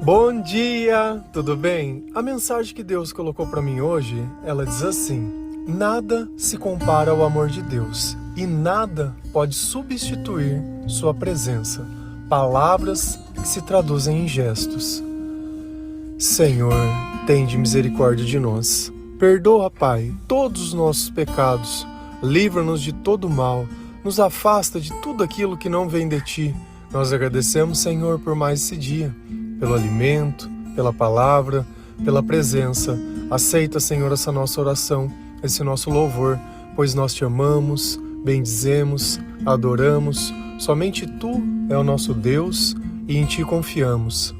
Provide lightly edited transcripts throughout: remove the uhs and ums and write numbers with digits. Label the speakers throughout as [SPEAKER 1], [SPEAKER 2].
[SPEAKER 1] Bom dia, tudo bem? A mensagem que Deus colocou para mim hoje, ela diz assim: nada se compara ao amor de Deus e nada pode substituir sua presença. Palavras que se traduzem em gestos. Senhor, tende misericórdia de nós. Perdoa, Pai, todos os nossos pecados. Livra-nos de todo mal. Nos afasta de tudo aquilo que não vem de Ti. Nós agradecemos, Senhor, por mais esse dia, pelo alimento, pela palavra, pela presença. Aceita, Senhor, essa nossa oração, esse nosso louvor, pois nós Te amamos, bendizemos, adoramos. Somente Tu é o nosso Deus e em Ti confiamos.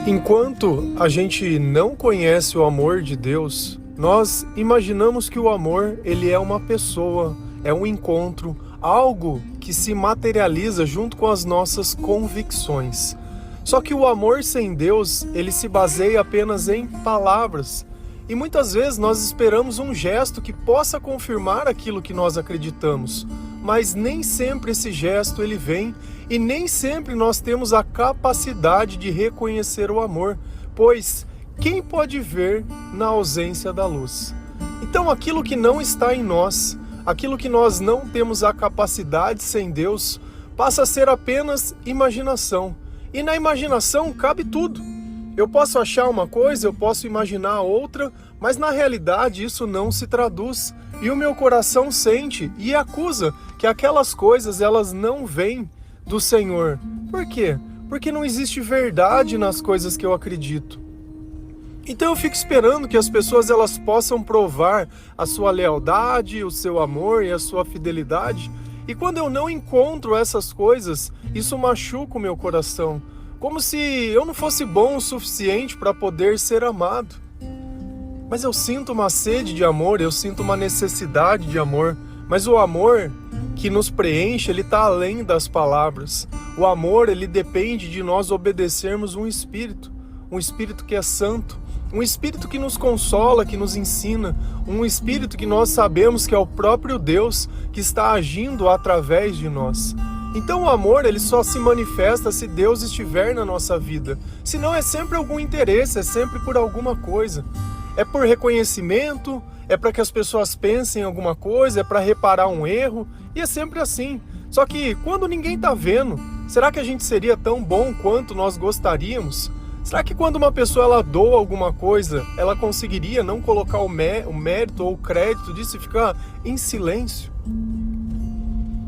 [SPEAKER 1] Enquanto a gente não conhece o amor de Deus, nós imaginamos que o amor, ele é uma pessoa, é um encontro, algo que se materializa junto com as nossas convicções. Só que o amor sem Deus, ele se baseia apenas em palavras. E muitas vezes nós esperamos um gesto que possa confirmar aquilo que nós acreditamos. Mas nem sempre esse gesto ele vem e nem sempre nós temos a capacidade de reconhecer o amor, pois quem pode ver na ausência da luz? Então aquilo que não está em nós, aquilo que nós não temos a capacidade sem Deus, passa a ser apenas imaginação. E na imaginação cabe tudo. Eu posso achar uma coisa, eu posso imaginar outra, mas na realidade isso não se traduz. E o meu coração sente e acusa que aquelas coisas elas não vêm do Senhor. Por quê? Porque não existe verdade nas coisas que eu acredito. Então eu fico esperando que as pessoas elas possam provar a sua lealdade, o seu amor e a sua fidelidade. E quando eu não encontro essas coisas, isso machuca o meu coração. Como se eu não fosse bom o suficiente para poder ser amado. Mas eu sinto uma sede de amor, eu sinto uma necessidade de amor. Mas o amor que nos preenche, ele está além das palavras. O amor, ele depende de nós obedecermos um espírito que é santo, um espírito que nos consola, que nos ensina, um espírito que nós sabemos que é o próprio Deus que está agindo através de nós. Então o amor ele só se manifesta se Deus estiver na nossa vida. Senão é sempre algum interesse, é sempre por alguma coisa. É por reconhecimento, é para que as pessoas pensem em alguma coisa, é para reparar um erro, e é sempre assim. Só que quando ninguém está vendo, será que a gente seria tão bom quanto nós gostaríamos? Será que quando uma pessoa ela doa alguma coisa, ela conseguiria não colocar o mérito ou o crédito disso e ficar em silêncio?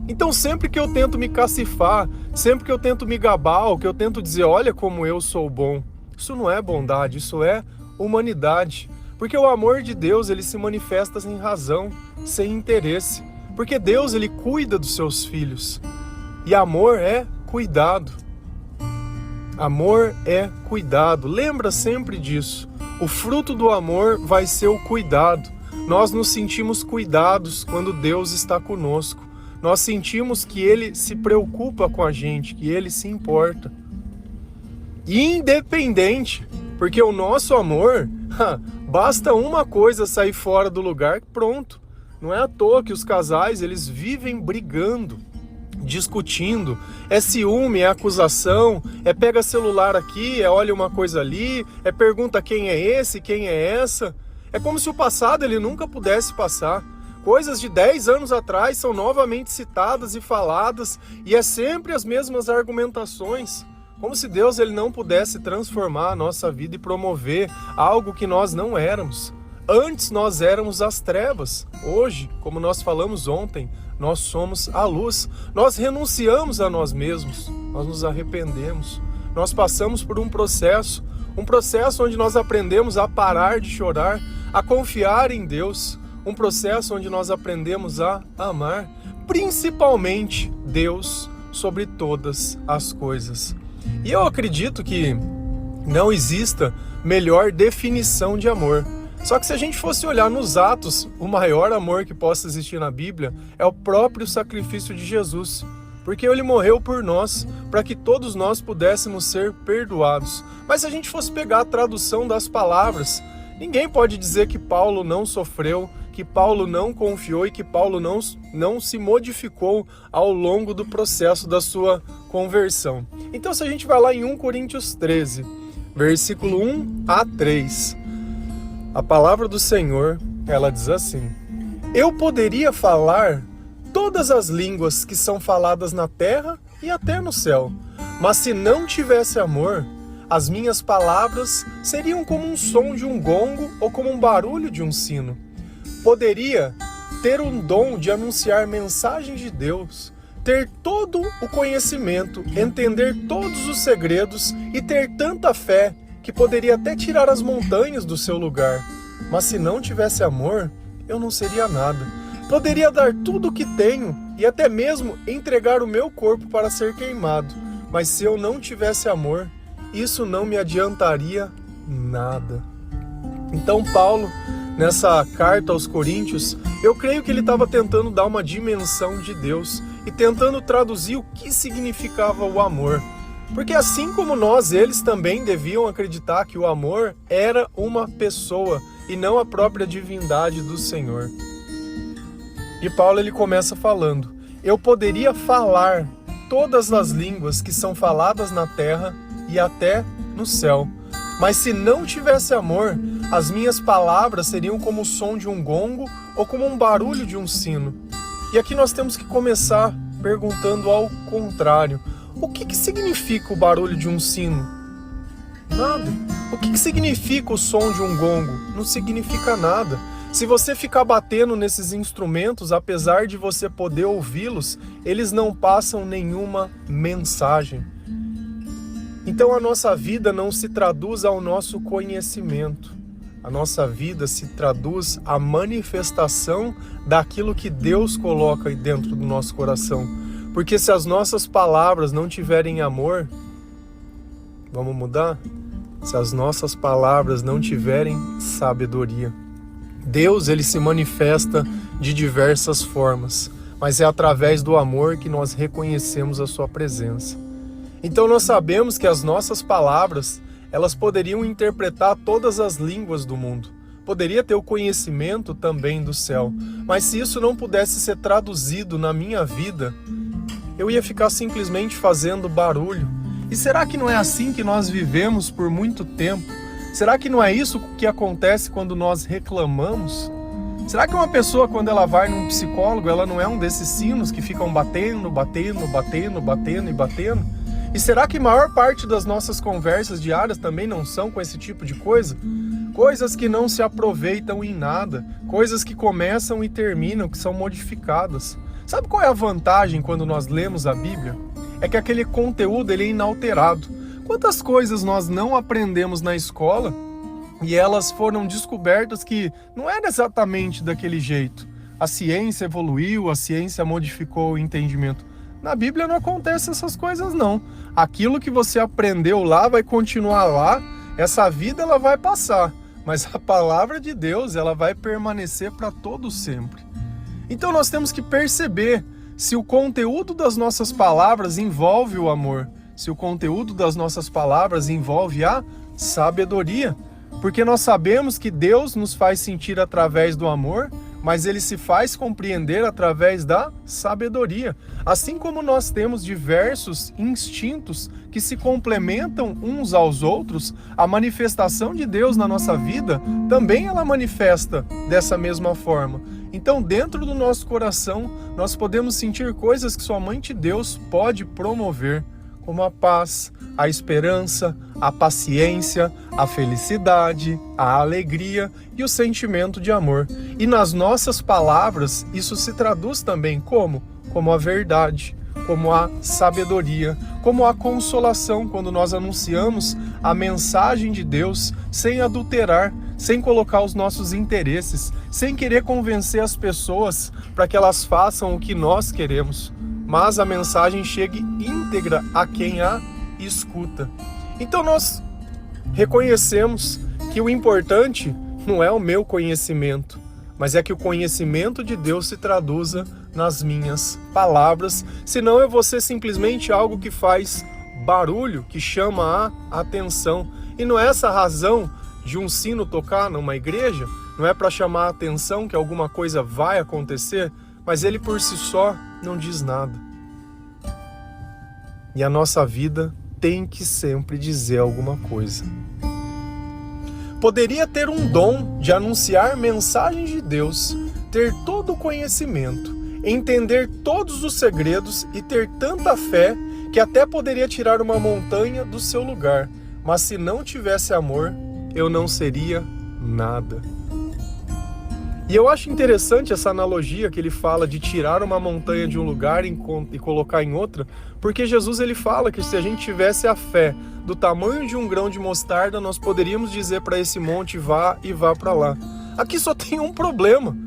[SPEAKER 1] Então sempre que eu tento me cacifar, sempre que eu tento me gabar, ou que eu tento dizer, olha como eu sou bom, isso não é bondade, isso é humanidade. Porque o amor de Deus, ele se manifesta sem razão, sem interesse. Porque Deus, ele cuida dos seus filhos. E amor é cuidado. Amor é cuidado. Lembra sempre disso. O fruto do amor vai ser o cuidado. Nós nos sentimos cuidados quando Deus está conosco. Nós sentimos que Ele se preocupa com a gente, que Ele se importa. Independente, porque o nosso amor, basta uma coisa sair fora do lugar, pronto. Não é à toa que os casais, eles vivem brigando, discutindo. É ciúme, é acusação, é pega celular aqui, é olha uma coisa ali, é pergunta quem é esse, quem é essa. É como se o passado ele nunca pudesse passar. Coisas de 10 anos atrás são novamente citadas e faladas, e é sempre as mesmas argumentações. Como se Deus ele não pudesse transformar a nossa vida e promover algo que nós não éramos. Antes nós éramos as trevas. Hoje, como nós falamos ontem, nós somos a luz. Nós renunciamos a nós mesmos. Nós nos arrependemos. Nós passamos por um processo onde nós aprendemos a parar de chorar, a confiar em Deus. Um processo onde nós aprendemos a amar, principalmente Deus sobre todas as coisas. E eu acredito que não exista melhor definição de amor. Só que se a gente fosse olhar nos Atos, o maior amor que possa existir na Bíblia é o próprio sacrifício de Jesus. Porque Ele morreu por nós, para que todos nós pudéssemos ser perdoados. Mas se a gente fosse pegar a tradução das palavras, ninguém pode dizer que Paulo não sofreu, que Paulo não confiou e que Paulo não se modificou ao longo do processo da sua conversão. Então, se a gente vai lá em 1 Coríntios 13, versículo 1 a 3, a palavra do Senhor, ela diz assim: eu poderia falar todas as línguas que são faladas na terra e até no céu, mas se não tivesse amor, as minhas palavras seriam como um som de um gongo ou como um barulho de um sino. Poderia ter um dom de anunciar mensagens de Deus, ter todo o conhecimento, entender todos os segredos e ter tanta fé que poderia até tirar as montanhas do seu lugar. Mas se não tivesse amor, eu não seria nada. Poderia dar tudo o que tenho e até mesmo entregar o meu corpo para ser queimado. Mas se eu não tivesse amor, isso não me adiantaria nada. Então Paulo, nessa carta aos Coríntios, eu creio que ele estava tentando dar uma dimensão de Deus e tentando traduzir o que significava o amor. Porque assim como nós, eles também deviam acreditar que o amor era uma pessoa e não a própria divindade do Senhor. E Paulo ele começa falando: eu poderia falar todas as línguas que são faladas na terra e até no céu, mas se não tivesse amor, as minhas palavras seriam como o som de um gongo ou como um barulho de um sino. E aqui nós temos que começar perguntando ao contrário: o que significa o barulho de um sino? Nada. O que significa o som de um gongo? Não significa nada. Se você ficar batendo nesses instrumentos, apesar de você poder ouvi-los, eles não passam nenhuma mensagem. Então a nossa vida não se traduz ao nosso conhecimento. A nossa vida se traduz à manifestação daquilo que Deus coloca aí dentro do nosso coração. Porque se as nossas palavras não tiverem amor, vamos mudar? Se as nossas palavras não tiverem sabedoria. Deus, ele se manifesta de diversas formas, mas é através do amor que nós reconhecemos a sua presença. Então nós sabemos que as nossas palavras, elas poderiam interpretar todas as línguas do mundo. Poderia ter o conhecimento também do céu, mas se isso não pudesse ser traduzido na minha vida, eu ia ficar simplesmente fazendo barulho. E será que não é assim que nós vivemos por muito tempo? Será que não é isso que acontece quando nós reclamamos? Será que uma pessoa, quando ela vai num psicólogo, ela não é um desses sinos que ficam batendo, batendo, batendo, batendo e batendo? E será que a maior parte das nossas conversas diárias também não são com esse tipo de coisa? Coisas que não se aproveitam em nada, coisas que começam e terminam, que são modificadas. Sabe qual é a vantagem quando nós lemos a Bíblia? É que aquele conteúdo ele é inalterado. Quantas coisas nós não aprendemos na escola e elas foram descobertas que não era exatamente daquele jeito. A ciência evoluiu, a ciência modificou o entendimento. Na Bíblia não acontece essas coisas não. Aquilo que você aprendeu lá vai continuar lá, essa vida ela vai passar, mas a palavra de Deus ela vai permanecer para todo sempre. Então nós temos que perceber se o conteúdo das nossas palavras envolve o amor, se o conteúdo das nossas palavras envolve a sabedoria, porque nós sabemos que Deus nos faz sentir através do amor, mas ele se faz compreender através da sabedoria. Assim como nós temos diversos instintos que se complementam uns aos outros, a manifestação de Deus na nossa vida também ela manifesta dessa mesma forma. Então, dentro do nosso coração, nós podemos sentir coisas que somente Deus pode promover, como a paz, a esperança, a paciência, a felicidade, a alegria e o sentimento de amor. E nas nossas palavras, isso se traduz também como a verdade, como a sabedoria, como a consolação, quando nós anunciamos a mensagem de Deus sem adulterar, sem colocar os nossos interesses, sem querer convencer as pessoas para que elas façam o que nós queremos, mas a mensagem chegue íntegra a quem a escuta. Então nós reconhecemos que o importante não é o meu conhecimento, mas é que o conhecimento de Deus se traduza nas minhas palavras, senão eu vou ser simplesmente algo que faz barulho, que chama a atenção. E não é essa a razão de um sino tocar numa igreja? não é para chamar a atenção que alguma coisa vai acontecer, mas ele por si só não diz nada. E a nossa vida tem que sempre dizer alguma coisa. Poderia ter um dom de anunciar mensagens de Deus, ter todo o conhecimento, entender todos os segredos e ter tanta fé que até poderia tirar uma montanha do seu lugar, mas se não tivesse amor, eu não seria nada. E eu acho interessante essa analogia que ele fala de tirar uma montanha de um lugar e colocar em outra, porque Jesus ele fala que se a gente tivesse a fé do tamanho de um grão de mostarda, nós poderíamos dizer para esse monte vá e vá para lá. Aqui só tem um problema.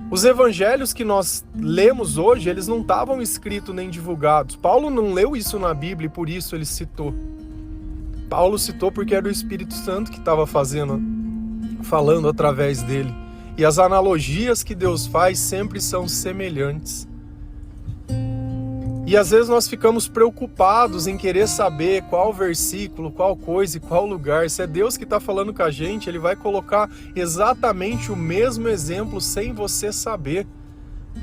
[SPEAKER 1] Os evangelhos que nós lemos hoje, eles não estavam escritos nem divulgados. Paulo não leu isso na Bíblia e por isso ele citou. Paulo citou porque era o Espírito Santo que estava falando através dele. E as analogias que Deus faz sempre são semelhantes. E às vezes nós ficamos preocupados em querer saber qual versículo, qual coisa e qual lugar. Se é Deus que está falando com a gente, Ele vai colocar exatamente o mesmo exemplo sem você saber.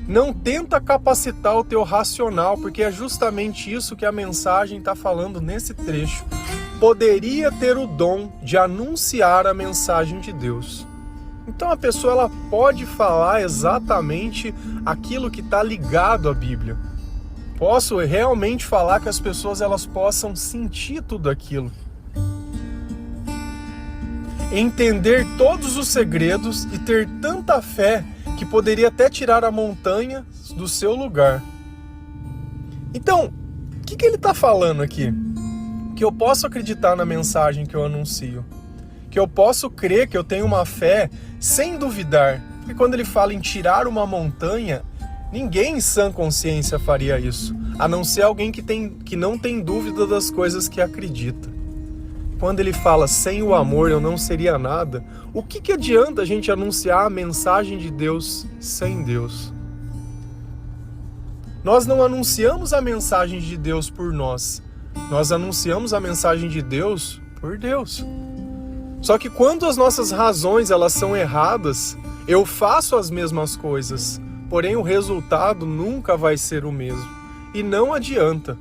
[SPEAKER 1] Não tenta capacitar o teu racional, porque é justamente isso que a mensagem está falando nesse trecho. Poderia ter o dom de anunciar a mensagem de Deus. Então a pessoa ela pode falar exatamente aquilo que está ligado à Bíblia. Posso realmente falar que as pessoas elas possam sentir tudo aquilo. Entender todos os segredos e ter tanta fé que poderia até tirar a montanha do seu lugar. Então, o que ele está falando aqui? Que eu posso acreditar na mensagem que eu anuncio. Que eu posso crer, que eu tenho uma fé sem duvidar. Porque quando ele fala em tirar uma montanha, ninguém em sã consciência faria isso, a não ser alguém que não tem dúvida das coisas que acredita. Quando ele fala sem o amor eu não seria nada, o que adianta a gente anunciar a mensagem de Deus sem Deus? Nós não anunciamos a mensagem de Deus por nós, nós anunciamos a mensagem de Deus por Deus. Só que quando as nossas razões elas são erradas, eu faço as mesmas coisas, porém o resultado nunca vai ser o mesmo. E não adianta.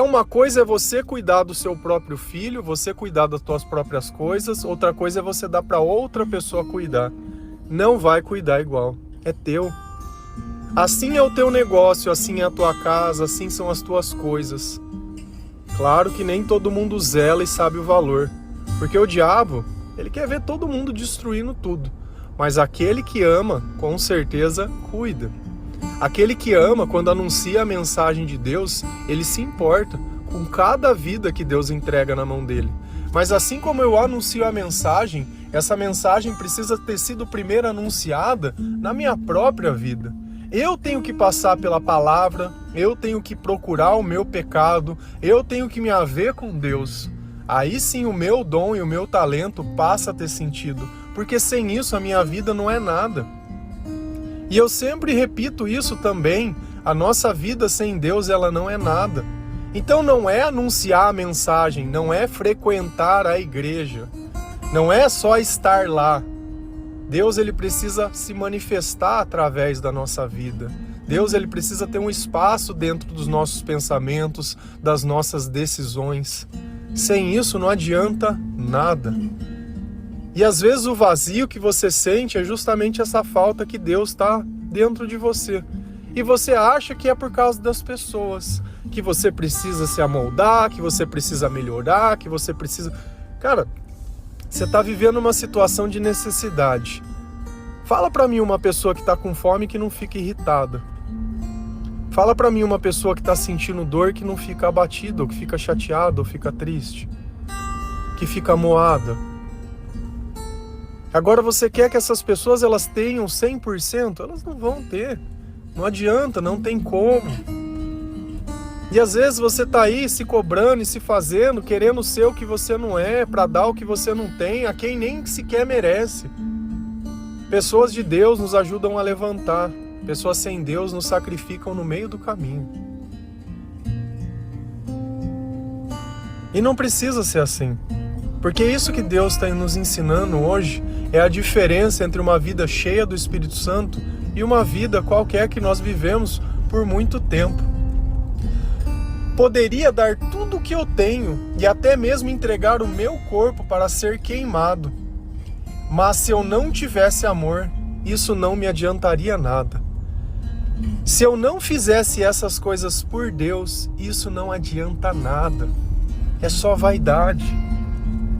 [SPEAKER 1] Uma coisa é você cuidar do seu próprio filho, você cuidar das suas próprias coisas, outra coisa é você dar para outra pessoa cuidar. Não vai cuidar igual, é teu. Assim é o teu negócio, assim é a tua casa, assim são as tuas coisas. Claro que nem todo mundo zela e sabe o valor. Porque o diabo, ele quer ver todo mundo destruindo tudo. Mas aquele que ama, com certeza, cuida. Aquele que ama, quando anuncia a mensagem de Deus, ele se importa com cada vida que Deus entrega na mão dele. Mas assim como eu anuncio a mensagem, essa mensagem precisa ter sido primeiro anunciada na minha própria vida. Eu tenho que passar pela palavra, eu tenho que procurar o meu pecado, eu tenho que me haver com Deus. Aí sim o meu dom e o meu talento passa a ter sentido, porque sem isso a minha vida não é nada. E eu sempre repito isso também, a nossa vida sem Deus ela não é nada. Então não é anunciar a mensagem, não é frequentar a igreja, não é só estar lá. Deus ele precisa se manifestar através da nossa vida. Deus ele precisa ter um espaço dentro dos nossos pensamentos, das nossas decisões. Sem isso não adianta nada. E às vezes o vazio que você sente é justamente essa falta que Deus está dentro de você. E você acha que é por causa das pessoas, que você precisa se amoldar, que você precisa melhorar, que você precisa... Cara, você está vivendo uma situação de necessidade. Fala para mim uma pessoa que está com fome que não fica irritada. Fala para mim uma pessoa que está sentindo dor que não fica abatida, ou que fica chateada, ou fica triste, que fica moada. Agora você quer que essas pessoas elas tenham 100%? Elas não vão ter. Não adianta, não tem como. E às vezes você está aí se cobrando e se fazendo, querendo ser o que você não é, para dar o que você não tem, a quem nem sequer merece. Pessoas de Deus nos ajudam a levantar. Pessoas sem Deus nos sacrificam no meio do caminho. E não precisa ser assim. Porque isso que Deus está nos ensinando hoje é a diferença entre uma vida cheia do Espírito Santo e uma vida qualquer que nós vivemos por muito tempo. Poderia dar tudo o que eu tenho e até mesmo entregar o meu corpo para ser queimado. Mas se eu não tivesse amor, isso não me adiantaria nada. Se eu não fizesse essas coisas por Deus, isso não adianta nada. É só vaidade.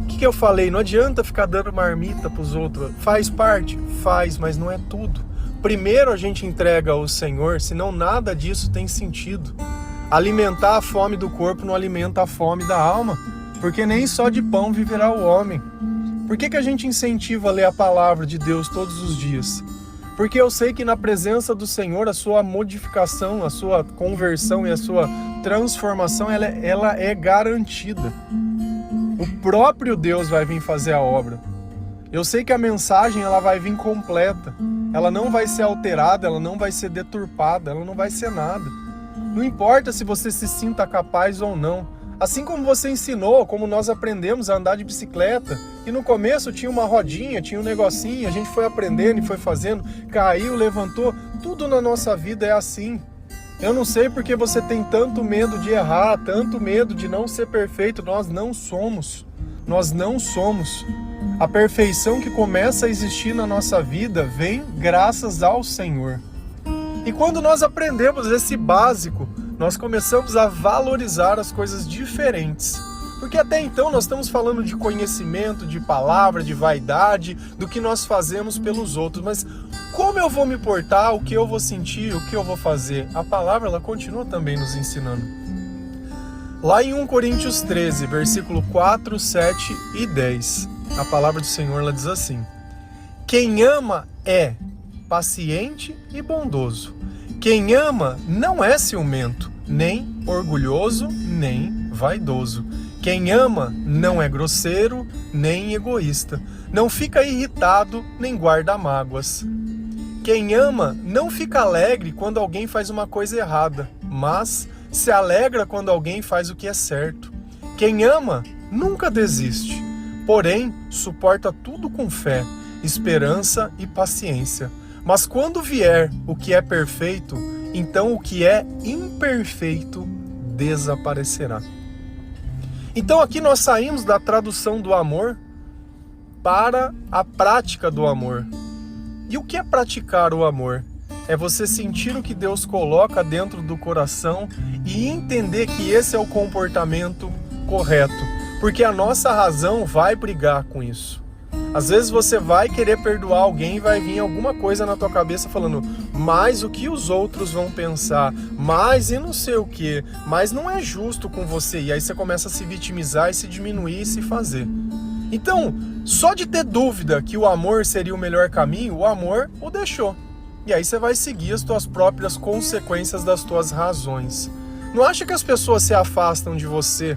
[SPEAKER 1] O que eu falei? Não adianta ficar dando marmita para os outros. Faz parte? Faz, mas não é tudo. Primeiro a gente entrega ao Senhor, senão nada disso tem sentido. Alimentar a fome do corpo não alimenta a fome da alma, porque nem só de pão viverá o homem. Por que a gente incentiva a ler a palavra de Deus todos os dias? Porque eu sei que na presença do Senhor a sua modificação, a sua conversão e a sua transformação ela é garantida. O próprio Deus vai vir fazer a obra. Eu sei que a mensagem ela vai vir completa. Ela não vai ser alterada, ela não vai ser deturpada, ela não vai ser nada. Não importa se você se sinta capaz ou não. Assim como você ensinou, como nós aprendemos a andar de bicicleta, e no começo tinha uma rodinha, tinha um negocinho, a gente foi aprendendo e foi fazendo, caiu, levantou, tudo na nossa vida é assim. Eu não sei porque você tem tanto medo de errar, tanto medo de não ser perfeito. Nós não somos. A perfeição que começa a existir na nossa vida vem graças ao Senhor. E quando nós aprendemos esse básico, nós começamos a valorizar as coisas diferentes. Porque até então nós estamos falando de conhecimento, de palavra, de vaidade, do que nós fazemos pelos outros. Mas como eu vou me portar, o que eu vou sentir, o que eu vou fazer? A palavra ela continua também nos ensinando. Lá em 1 Coríntios 13, versículo 4, 7 e 10, a palavra do Senhor ela diz assim: quem ama é paciente e bondoso. Quem ama não é ciumento, nem orgulhoso, nem vaidoso. Quem ama não é grosseiro, nem egoísta. Não fica irritado, nem guarda mágoas. Quem ama não fica alegre quando alguém faz uma coisa errada, mas se alegra quando alguém faz o que é certo. Quem ama nunca desiste, porém suporta tudo com fé, esperança e paciência. Mas quando vier o que é perfeito, então o que é imperfeito desaparecerá. Então aqui nós saímos da tradução do amor para a prática do amor. E o que é praticar o amor? É você sentir o que Deus coloca dentro do coração e entender que esse é o comportamento correto. Porque a nossa razão vai brigar com isso. Às vezes você vai querer perdoar alguém e vai vir alguma coisa na tua cabeça falando mas o que os outros vão pensar, mas e não sei o que, mas não é justo com você. E aí você começa a se vitimizar e se diminuir e se fazer. Então, só de ter dúvida que o amor seria o melhor caminho, o amor o deixou. E aí você vai seguir as tuas próprias consequências das tuas razões. Não acha que as pessoas se afastam de você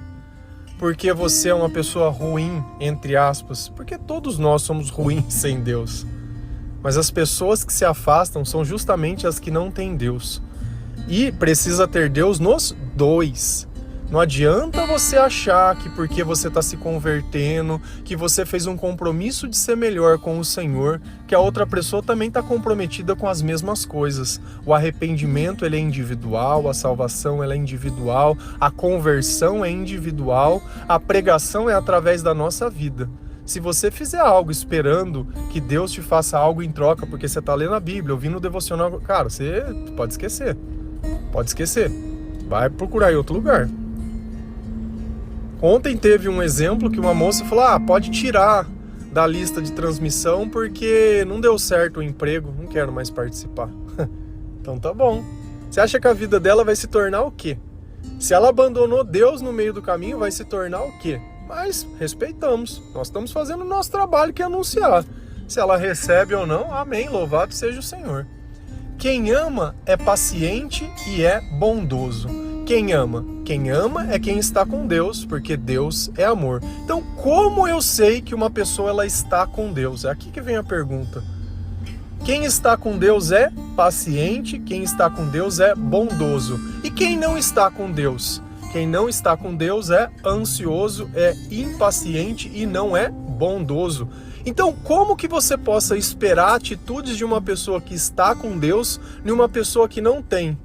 [SPEAKER 1] porque você é uma pessoa ruim, entre aspas, porque todos nós somos ruins sem Deus. Mas as pessoas que se afastam são justamente as que não têm Deus. E precisa ter Deus nos dois. Não adianta você achar que porque você está se convertendo, que você fez um compromisso de ser melhor com o Senhor, que a outra pessoa também está comprometida com as mesmas coisas. O arrependimento ele é individual, a salvação ela é individual, a conversão é individual, a pregação é através da nossa vida. Se você fizer algo esperando que Deus te faça algo em troca, porque você está lendo a Bíblia, ouvindo o devocional, cara, você pode esquecer. Pode esquecer. Vai procurar em outro lugar. Ontem teve um exemplo que uma moça falou, pode tirar da lista de transmissão porque não deu certo o emprego, não quero mais participar. Então tá bom. Você acha que a vida dela vai se tornar o quê? Se ela abandonou Deus no meio do caminho, vai se tornar o quê? Mas respeitamos, nós estamos fazendo o nosso trabalho que é anunciar. Se ela recebe ou não, amém, louvado seja o Senhor. Quem ama é paciente e é bondoso. Quem ama? Quem ama é quem está com Deus, porque Deus é amor. Então, como eu sei que uma pessoa ela está com Deus? É aqui que vem a pergunta. Quem está com Deus é paciente, quem está com Deus é bondoso. E quem não está com Deus? Quem não está com Deus é ansioso, é impaciente e não é bondoso. Então, como que você possa esperar atitudes de uma pessoa que está com Deus em uma pessoa que não tem?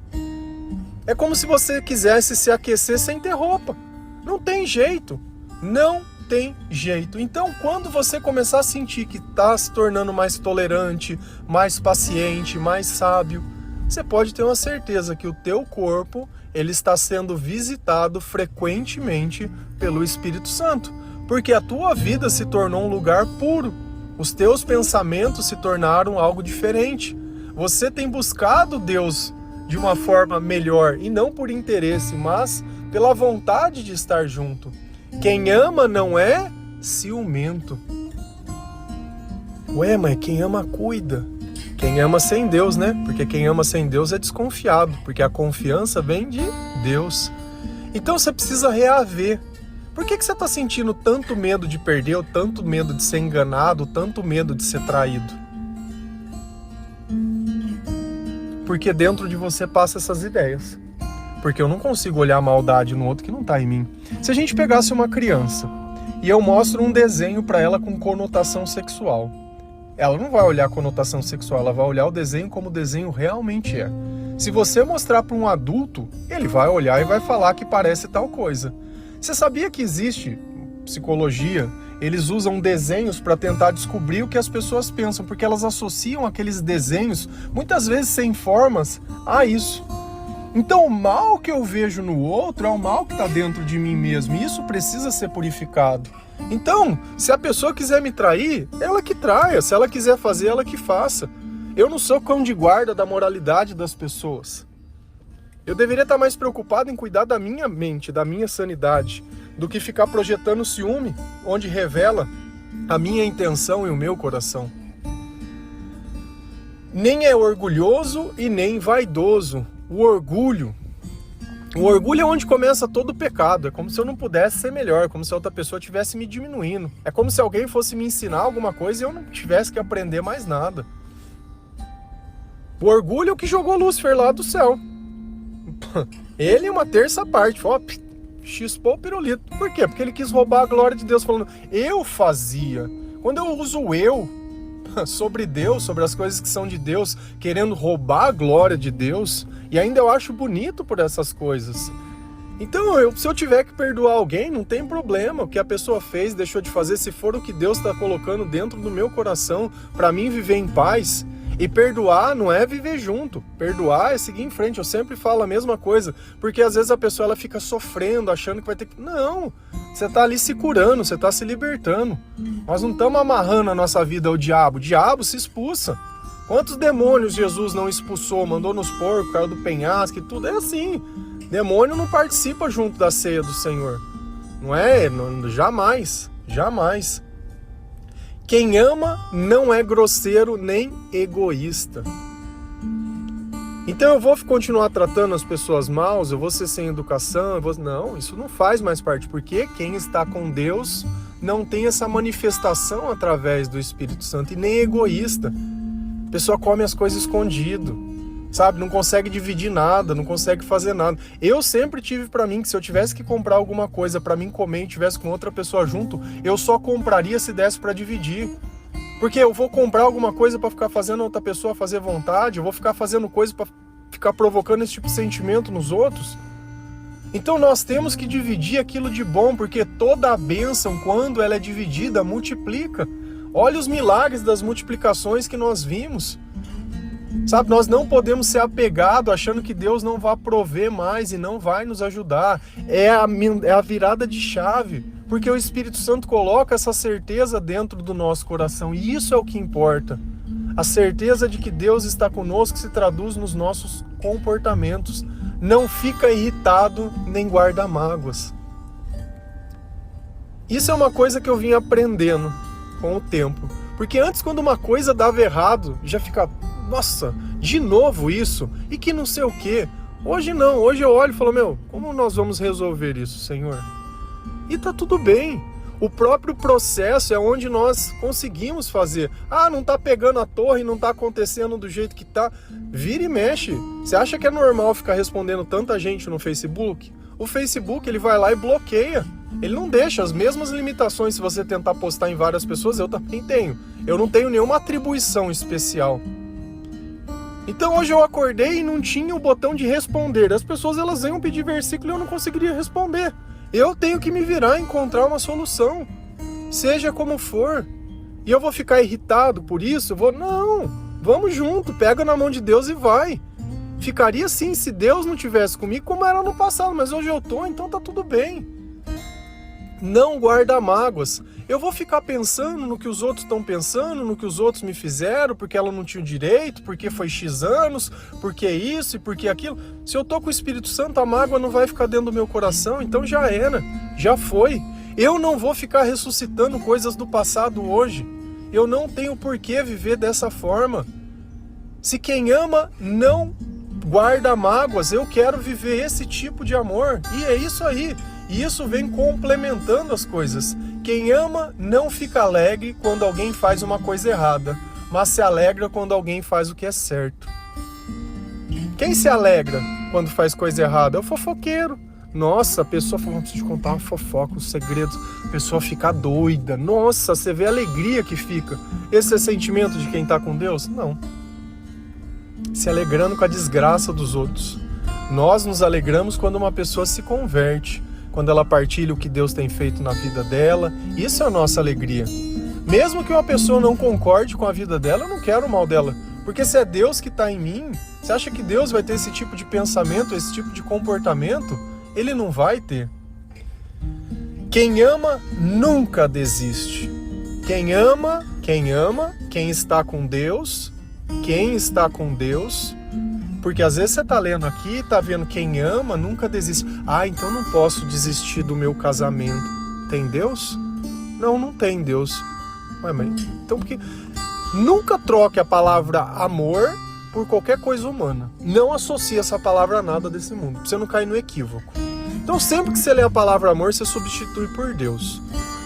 [SPEAKER 1] É como se você quisesse se aquecer sem ter roupa. Não tem jeito. Não tem jeito. Então, quando você começar a sentir que está se tornando mais tolerante, mais paciente, mais sábio, você pode ter uma certeza que o teu corpo ele está sendo visitado frequentemente pelo Espírito Santo. Porque a tua vida se tornou um lugar puro. Os teus pensamentos se tornaram algo diferente. Você tem buscado Deus de uma forma melhor, e não por interesse, mas pela vontade de estar junto. Quem ama não é ciumento. Ué, mas quem ama cuida. Quem ama sem Deus, né? Porque quem ama sem Deus é desconfiado, porque a confiança vem de Deus. Então você precisa reaver. Por que você está sentindo tanto medo de perder, tanto medo de ser enganado, tanto medo de ser traído? Porque dentro de você passa essas ideias. Porque eu não consigo olhar a maldade no outro que não está em mim. Se a gente pegasse uma criança e eu mostro um desenho para ela com conotação sexual, ela não vai olhar a conotação sexual, ela vai olhar o desenho como o desenho realmente é. Se você mostrar para um adulto, ele vai olhar e vai falar que parece tal coisa. Você sabia que existe psicologia? Eles usam desenhos para tentar descobrir o que as pessoas pensam, porque elas associam aqueles desenhos, muitas vezes sem formas, a isso. Então o mal que eu vejo no outro é o mal que está dentro de mim mesmo, e isso precisa ser purificado. Então, se a pessoa quiser me trair, ela que traia, se ela quiser fazer, ela que faça. Eu não sou cão de guarda da moralidade das pessoas. Eu deveria estar mais preocupado em cuidar da minha mente, da minha sanidade, do que ficar projetando ciúme, onde revela a minha intenção e o meu coração. Nem é orgulhoso e nem vaidoso. O orgulho é onde começa todo o pecado. É como se eu não pudesse ser melhor, como se a outra pessoa estivesse me diminuindo. É como se alguém fosse me ensinar alguma coisa e eu não tivesse que aprender mais nada. O orgulho é o que jogou Lúcifer lá do céu. Ele, uma terça parte, ó, chispou o pirulito. Por quê? Porque ele quis roubar a glória de Deus, falando, eu fazia. Quando eu uso eu sobre Deus, sobre as coisas que são de Deus, querendo roubar a glória de Deus, e ainda eu acho bonito por essas coisas. Então, se eu tiver que perdoar alguém, não tem problema. O que a pessoa fez, deixou de fazer, se for o que Deus está colocando dentro do meu coração, para mim viver em paz. E perdoar não é viver junto. Perdoar é seguir em frente. Eu sempre falo a mesma coisa. Porque às vezes a pessoa ela fica sofrendo, achando que vai ter que... Não! Você está ali se curando, você está se libertando. Nós não estamos amarrando a nossa vida ao diabo. O diabo se expulsa. Quantos demônios Jesus não expulsou? Mandou nos porcos, caiu do penhasco e tudo. É assim. Demônio não participa junto da ceia do Senhor. Não é? Não, jamais. Jamais. Quem ama não é grosseiro nem egoísta. Então eu vou continuar tratando as pessoas mal, eu vou ser sem educação, Não, isso não faz mais parte, porque quem está com Deus não tem essa manifestação através do Espírito Santo, e nem egoísta. A pessoa come as coisas escondido, sabe? Não consegue dividir nada, não consegue fazer nada. Eu sempre tive pra mim que se eu tivesse que comprar alguma coisa pra mim comer e tivesse com outra pessoa junto, eu só compraria se desse pra dividir. Porque eu vou comprar alguma coisa pra ficar fazendo outra pessoa fazer vontade, eu vou ficar fazendo coisa pra ficar provocando esse tipo de sentimento nos outros. Então nós temos que dividir aquilo de bom, porque toda a bênção, quando ela é dividida, multiplica. Olha os milagres das multiplicações que nós vimos. Sabe, nós não podemos ser apegados achando que Deus não vai prover mais e não vai nos ajudar. É a virada de chave, porque o Espírito Santo coloca essa certeza dentro do nosso coração, e isso é o que importa. A certeza de que Deus está conosco se traduz nos nossos comportamentos. Não fica irritado nem guarda mágoas. Isso é uma coisa que eu vim aprendendo com o tempo. Porque antes, quando uma coisa dava errado, já ficava, nossa, de novo isso? E que não sei o quê. Hoje não, hoje eu olho e falo, como nós vamos resolver isso, Senhor? E tá tudo bem. O próprio processo é onde nós conseguimos fazer. Ah, não tá pegando a torre, não tá acontecendo do jeito que tá. Vira e mexe. Você acha que é normal ficar respondendo tanta gente no Facebook? O Facebook, ele vai lá e bloqueia. Ele não deixa as mesmas limitações. Se você tentar postar em várias pessoas, eu também tenho. Eu não tenho nenhuma atribuição especial. Então hoje eu acordei e não tinha o botão de responder. As pessoas elas iam pedir versículo e eu não conseguiria responder. Eu tenho que me virar e encontrar uma solução. Seja como for. E eu vou ficar irritado por isso? Não, vamos junto, pega na mão de Deus e vai. Ficaria assim se Deus não tivesse comigo como era no passado, mas hoje eu tô, então tá tudo bem. Não guarda mágoas. Eu vou ficar pensando no que os outros estão pensando, no que os outros me fizeram, porque ela não tinha o direito, porque foi X anos, porque isso e porque aquilo. Se eu tô com o Espírito Santo, a mágoa não vai ficar dentro do meu coração, então já era, já foi. Eu não vou ficar ressuscitando coisas do passado hoje. Eu não tenho por que viver dessa forma. Se quem ama não guarda mágoas, eu quero viver esse tipo de amor. E é isso aí. E isso vem complementando as coisas. Quem ama não fica alegre quando alguém faz uma coisa errada, mas se alegra quando alguém faz o que é certo. Quem se alegra quando faz coisa errada é o fofoqueiro. Nossa, a pessoa fala, preciso te contar uma fofoca, os segredos. A pessoa fica doida. Nossa, você vê a alegria que fica. Esse é sentimento de quem está com Deus? Não. Se alegrando com a desgraça dos outros. Nós nos alegramos quando uma pessoa se converte, quando ela partilha o que Deus tem feito na vida dela. Isso é a nossa alegria. Mesmo que uma pessoa não concorde com a vida dela, eu não quero o mal dela. Porque se é Deus que está em mim, você acha que Deus vai ter esse tipo de pensamento, esse tipo de comportamento? Ele não vai ter. Quem ama nunca desiste. Quem ama, quem está com Deus, porque às vezes você está lendo aqui e está vendo quem ama nunca desiste. Então não posso desistir do meu casamento. Tem Deus? Não tem Deus. Ué, mas então porque nunca troque a palavra amor por qualquer coisa humana. Não associe essa palavra a nada desse mundo, pra você não cair no equívoco. Então sempre que você lê a palavra amor, você substitui por Deus.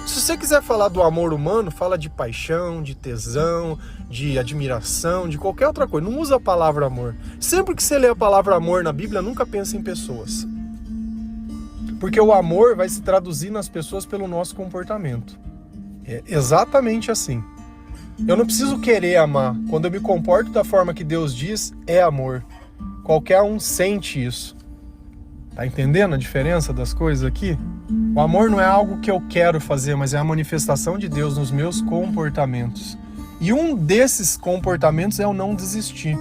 [SPEAKER 1] Se você quiser falar do amor humano, fala de paixão, de tesão, de admiração, de qualquer outra coisa. Não usa a palavra amor. Sempre que você lê a palavra amor na Bíblia, nunca pensa em pessoas. Porque o amor vai se traduzir nas pessoas pelo nosso comportamento. É exatamente assim. Eu não preciso querer amar. Quando eu me comporto da forma que Deus diz, é amor. Qualquer um sente isso. Tá entendendo a diferença das coisas aqui? O amor não é algo que eu quero fazer, mas é a manifestação de Deus nos meus comportamentos. E um desses comportamentos é o não desistir.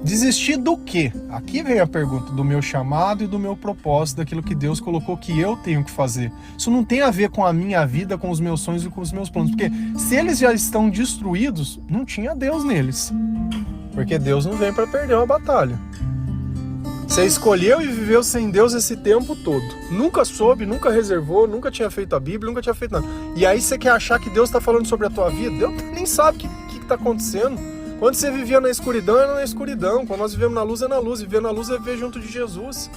[SPEAKER 1] Desistir do quê? Aqui vem a pergunta do meu chamado e do meu propósito, daquilo que Deus colocou que eu tenho que fazer. Isso não tem a ver com a minha vida, com os meus sonhos e com os meus planos. Porque se eles já estão destruídos, não tinha Deus neles. Porque Deus não vem para perder uma batalha. Você escolheu e viveu sem Deus esse tempo todo. Nunca soube, nunca reservou, nunca tinha feito a Bíblia, nunca tinha feito nada. E aí você quer achar que Deus está falando sobre a tua vida? Deus nem sabe o que está acontecendo. Quando você vivia na escuridão, era na escuridão. Quando nós vivemos na luz, é na luz. Viver na luz é viver junto de Jesus.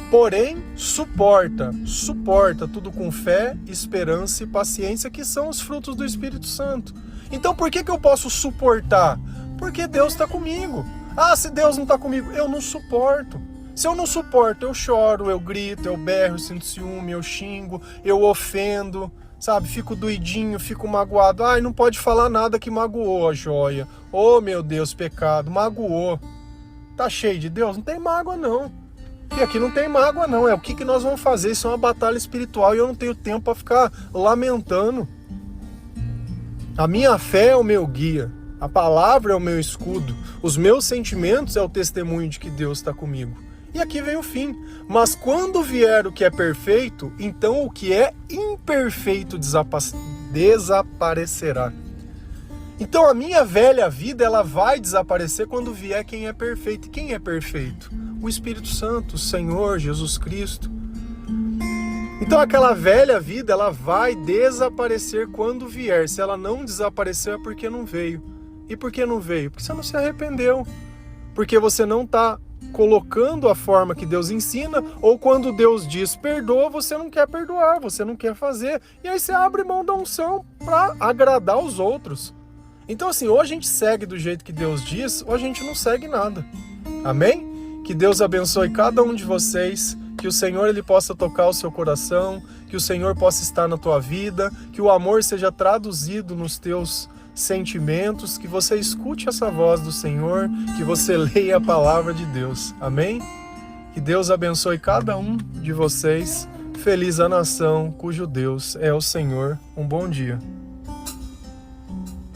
[SPEAKER 1] Porém, suporta tudo com fé, esperança e paciência, que são os frutos do Espírito Santo. Então por que eu posso suportar? Porque Deus está comigo. Se Deus não está comigo, eu não suporto. Se eu não suporto, eu choro, eu grito, eu berro, eu sinto ciúme, eu xingo, eu ofendo, sabe? Fico doidinho, fico magoado. Não pode falar nada que magoou a joia. Oh, meu Deus, pecado, magoou. Tá cheio de Deus? Não tem mágoa, não. E aqui não tem mágoa, não. É o que nós vamos fazer. Isso é uma batalha espiritual e eu não tenho tempo para ficar lamentando. A minha fé é o meu guia. A palavra é o meu escudo. Os meus sentimentos é o testemunho de que Deus está comigo. E aqui vem o fim. Mas quando vier o que é perfeito, então o que é imperfeito desaparecerá. Então a minha velha vida ela vai desaparecer quando vier quem é perfeito. E quem é perfeito? O Espírito Santo, o Senhor Jesus Cristo. Então aquela velha vida ela vai desaparecer quando vier. Se ela não desapareceu é porque não veio. E por que não veio? Porque você não se arrependeu. Porque você não está colocando a forma que Deus ensina, ou quando Deus diz perdoa, você não quer perdoar, você não quer fazer. E aí você abre mão da unção para agradar os outros. Então assim, ou a gente segue do jeito que Deus diz, ou a gente não segue nada. Amém? Que Deus abençoe cada um de vocês, Que o Senhor ele possa tocar o seu coração, que o Senhor possa estar na tua vida, que o amor seja traduzido nos teus sentimentos, que você escute essa voz do Senhor, que você leia a palavra de Deus. Amém? Que Deus abençoe cada um de vocês. Feliz a nação cujo Deus é o Senhor. Um bom dia.